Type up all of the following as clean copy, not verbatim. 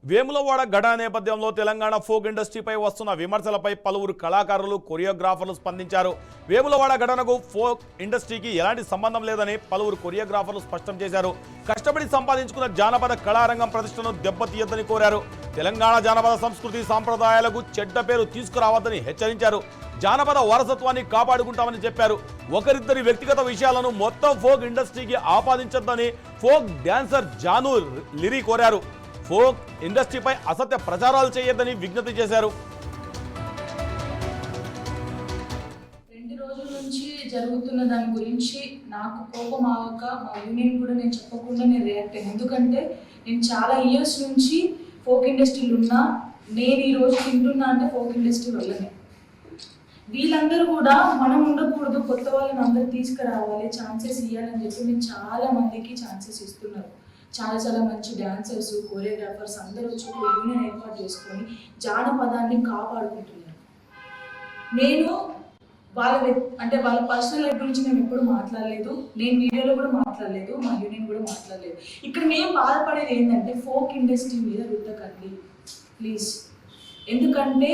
వేములవాడ ఘటన నేపథ్యంలో తెలంగాణ ఫోక్ ఇండస్ట్రీపై వస్తున్న విమర్శలపై పలువురు కళాకారులు కొరియోగ్రాఫర్లు స్పందించారు. వేములవాడ ఘటనకు ఫోక్ ఇండస్ట్రీకి ఎలాంటి సంబంధం లేదని పలువురు కొరియోగ్రాఫర్లు స్పష్టం చేశారు. కష్టపడి సంపాదించుకున్న జానపద కళారంగం ప్రతిష్టను దెబ్బతీయొద్దని కోరారు. తెలంగాణ జానపద సంస్కృతి సాంప్రదాయాలకు చెడ్డ పేరు తీసుకురావద్దని హెచ్చరించారు. జానపద వారసత్వాన్ని కాపాడుకుంటామని చెప్పారు. ఒకరిద్దరి వ్యక్తిగత విషయాలను మొత్తం ఫోక్ ఇండస్ట్రీకి ఆపాదించొద్దని ఫోక్ డాన్సర్ జాను లిరి కోరారు. ఫోక్ ఇండస్ట్రీపై అసత్య ప్రచారాలు చేయొద్దని విజ్ఞప్తి చేశారు. 2 రోజుల నుంచి జరుగుతున్న దాని గురించి నాకు కోపం ఆగక మా యూనియన్ కూడా నేను చెప్పకుండా నేను రియాక్ట్ అయ్యాను. ఎందుకంటే నేను చాలా ఇయర్స్ నుంచి ఫోక్ ఇండస్ట్రీలో ఉన్నా. నేను ఈ రోజు తింటున్నా అంటే ఫోక్ ఇండస్ట్రీ వల్లనే. వీళ్ళందరూ కూడా మనం ఉండకూడదు, కొత్త వాళ్ళని అందరూ తీసుకురావాలి, ఛాన్సెస్ ఇవ్వాలని చెప్పి మేము చాలా మందికి ఛాన్సెస్ ఇస్తున్నారు. చాలా మంచి డాన్సర్స్, కోరియోగ్రాఫర్స్ అందరూ వచ్చి ఒక యూనియన్ ఏర్పాటు చేసుకొని జానపదాన్ని కాపాడుకుంటున్నారు. నేను వాళ్ళ పర్సనల్ లైఫ్ గురించి మేము ఎప్పుడు మాట్లాడలేదు, నేను వీడియోలో కూడా మాట్లాడలేదు, మా యూనియన్ కూడా మాట్లాడలేదు. ఇక్కడ మేము బాధపడేది ఏంటంటే ఫోక్ ఇండస్ట్రీ మీద రుద్దకండి ప్లీజ్. ఎందుకంటే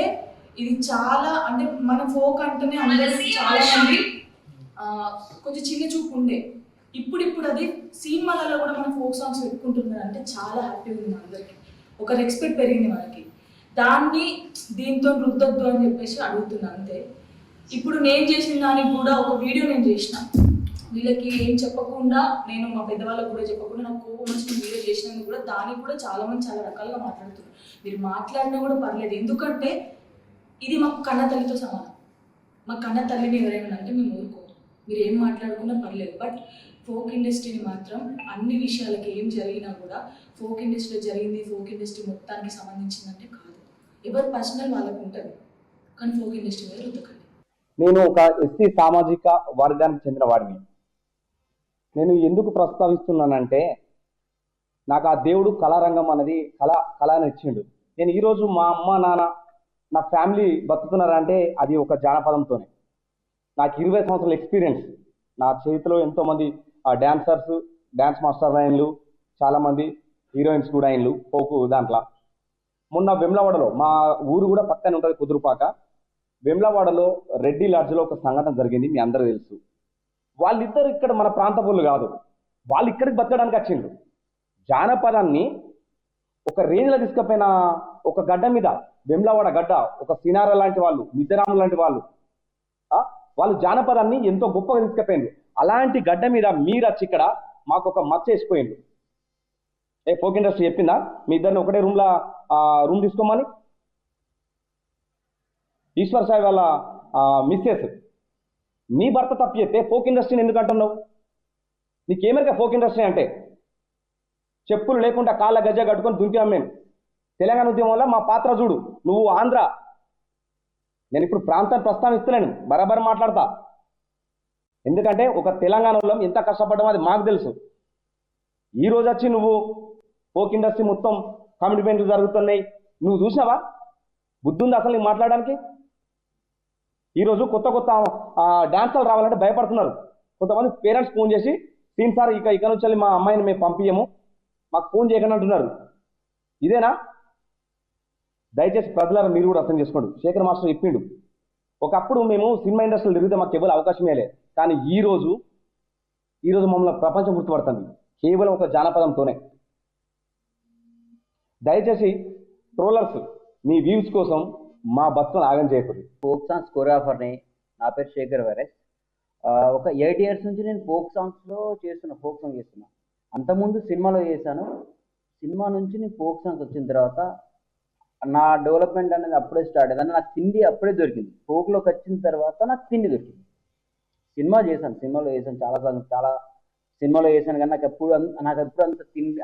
ఇది చాలా అంటే మన ఫోక్ అంటేనే అందరికీ చాలా మంది కొంచెం చిన్న చూపు ఉండే. ఇప్పుడు అది సినిమాలలో కూడా మన ఫోక్ సాంగ్స్ పెట్టుకుంటున్నారు అంటే చాలా హ్యాపీగా ఉంది. అందరికీ ఒక రెస్పెక్ట్ పెరిగింది మనకి. దాన్ని దీంతో రుద్దొద్దు అని చెప్పేసి అడుగుతున్నాను అంతే. ఇప్పుడు నేను చేసిన దానికి కూడా ఒక వీడియో నేను చేసిన, వీళ్ళకి ఏం చెప్పకుండా, నేను మా పెద్దవాళ్ళకి కూడా చెప్పకుండా నాకు కోపం వచ్చిన వీడియో చేసినందుకు కూడా దానికి కూడా చాలా మంది చాలా రకాలుగా మాట్లాడుతున్నారు. మీరు మాట్లాడినా కూడా పర్లేదు, ఎందుకంటే ఇది మాకు కన్న తల్లితో సమానం. మా కన్న తల్లిని ఎవరైనా అంటే మేము ఊరుకోము, మీరు ఏం మాట్లాడుకున్నా పర్లేదు. బట్ ఫోక్ ఇండస్ట్రీని మాత్రం అన్ని విషయాలకి ఏం జరిగినా కూడా ఫోక్ ఇండస్ట్రీలో జరిగింది ఫోక్ ఇండస్ట్రీ మొత్తానికి సంబంధించిందంటే కాదు. ఎవరు పర్సనల్ వాళ్ళకు ఉంటుంది, కానీ ఫోక్ ఇండస్ట్రీ మీద రుద్దకండి. నేను ఒక ఎస్సీ సామాజిక వర్గానికి చెందిన వాడిని. నేను ఎందుకు ప్రస్తావిస్తున్నానంటే నాకు ఆ దేవుడు కళారంగం అనేది కళని ఇచ్చిండు. నేను ఈరోజు మా అమ్మ నాన్న నా ఫ్యామిలీ బతుకుతున్నారంటే అది ఒక జానపదంతోనే. నాకు 20 సంవత్సరాల ఎక్స్పీరియన్స్. నా చేతిలో ఎంతోమంది డాన్సర్స్, డ్యాన్స్ మాస్టర్ అయిన్లు, చాలామంది హీరోయిన్స్ కూడా అయిన్లు ఫోక్ దాంట్లో. మొన్న వెమ్లవాడలో, మా ఊరు కూడా పక్కనే ఉంటుంది కుదురుపాక, వెమ్లవాడలో రెడ్డి లాడ్జ్లో ఒక సంఘటన జరిగింది, మీ అందరూ తెలుసు. వాళ్ళిద్దరు ఇక్కడ మన ప్రాంత పనులు కాదు, వాళ్ళు ఇక్కడికి బతకడానికి వచ్చిండ్రు. జానపదాన్ని ఒక రేంజ్లో తీసుకుపోయిన ఒక గడ్డ మీద, వెమ్లవాడ గడ్డ, ఒక సినార లాంటి వాళ్ళు, మిజరాం లాంటి వాళ్ళు జానపదాన్ని ఎంతో గొప్పగా తీసుకుపోయిండ్రు. అలాంటి గడ్డ మీద మీరు వచ్చి ఇక్కడ మాకు ఒక మచ్చ వేసిపోయిండ్రు. ఫోక్ ఇండస్ట్రీ చెప్పిందా మీ ఇద్దరిని ఒకటే రూమ్ తీసుకోమని? ఈశ్వర్ సాయి వాళ్ళ మిస్సెస్ మీ భర్త తప్పు చేస్తే ఫోక్ ఇండస్ట్రీని ఎందుకు అంటున్నావు? నీకేమరిగా ఫోక్ ఇండస్ట్రీ అంటే? చెప్పులు లేకుండా కాళ్ళ గజ్జ కట్టుకొని దుంకాం మేము. తెలంగాణ ఉద్యమంలో మా పాత్ర చూడు. నువ్వు ఆంధ్ర, నేను ఇప్పుడు ప్రాంతాన్ని ప్రస్తావిస్తలేను, బరాబర్ మాట్లాడతా. ఎందుకంటే ఒక తెలంగాణలో ఎంత కష్టపడ్డామో అది మాకు తెలుసు. ఈరోజు వచ్చి నువ్వు ఫోక్ ఇండస్ట్రీ మొత్తం కమిట్మెంట్లు జరుగుతున్నాయి, నువ్వు చూసినావా? బుద్ధి ఉంది అసలు నీకు మాట్లాడడానికి? ఈరోజు కొత్త డాన్సర్లు రావాలంటే భయపడుతున్నారు. కొంతమంది పేరెంట్స్ ఫోన్ చేసి, సీన్ సార్ ఇక నుంచి వెళ్ళి మా అమ్మాయిని మేము పంపించము, మాకు ఫోన్ చేయకుండా అంటున్నారు. ఇదేనా? దయచేసి ప్రజలారా మీరు కూడా అర్థం చేసుకోండి. శేఖర్ మాస్టర్ చెప్పిండు, ఒకప్పుడు మేము సినిమా ఇండస్ట్రీలో తిరిగితే మాకు ఎవరు అవకాశమే లేదు, కానీ ఈరోజు మమ్మల్ని ప్రపంచం గుర్తుపడుతుంది కేవలం ఒక జానపదంతోనే. దయచేసి ట్రోలర్స్ మీ వ్యూస్ కోసం మా బతుకును ఆగం చేయకూడదు. ఫోక్ సాంగ్స్ కొరియోగ్రాఫర్ని. నా పేరు శేఖర్ వైరస్. ఒక 8 ఇయర్స్ నుంచి నేను ఫోక్ సాంగ్ చేస్తున్నా. అంతకుముందు సినిమాలో చేశాను. సినిమా నుంచి నేను ఫోక్ సాంగ్స్ వచ్చిన తర్వాత నా డెవలప్మెంట్ అనేది అప్పుడే స్టార్ట్ అయ్యింది. నాకు తిండి అప్పుడే దొరికింది. ఫోక్లోకి వచ్చిన తర్వాత నాకు తిండి దొరికింది. సినిమాలో చేశాను చాలా సినిమాలో చేశాను, కానీ నాకు ఎప్పుడు అంత తిండి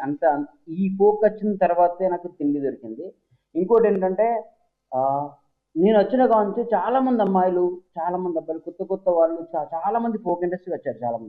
ఈ ఫోక్ వచ్చిన తర్వాతే నాకు తిండి దొరికింది. ఇంకోటి ఏంటంటే నేను వచ్చిన కాడ నుంచి చాలామంది అమ్మాయిలు, చాలామంది అబ్బాయిలు, కొత్త వాళ్ళు చాలామంది ఫోక్ ఇండస్ట్రీకి వచ్చారు. చాలామంది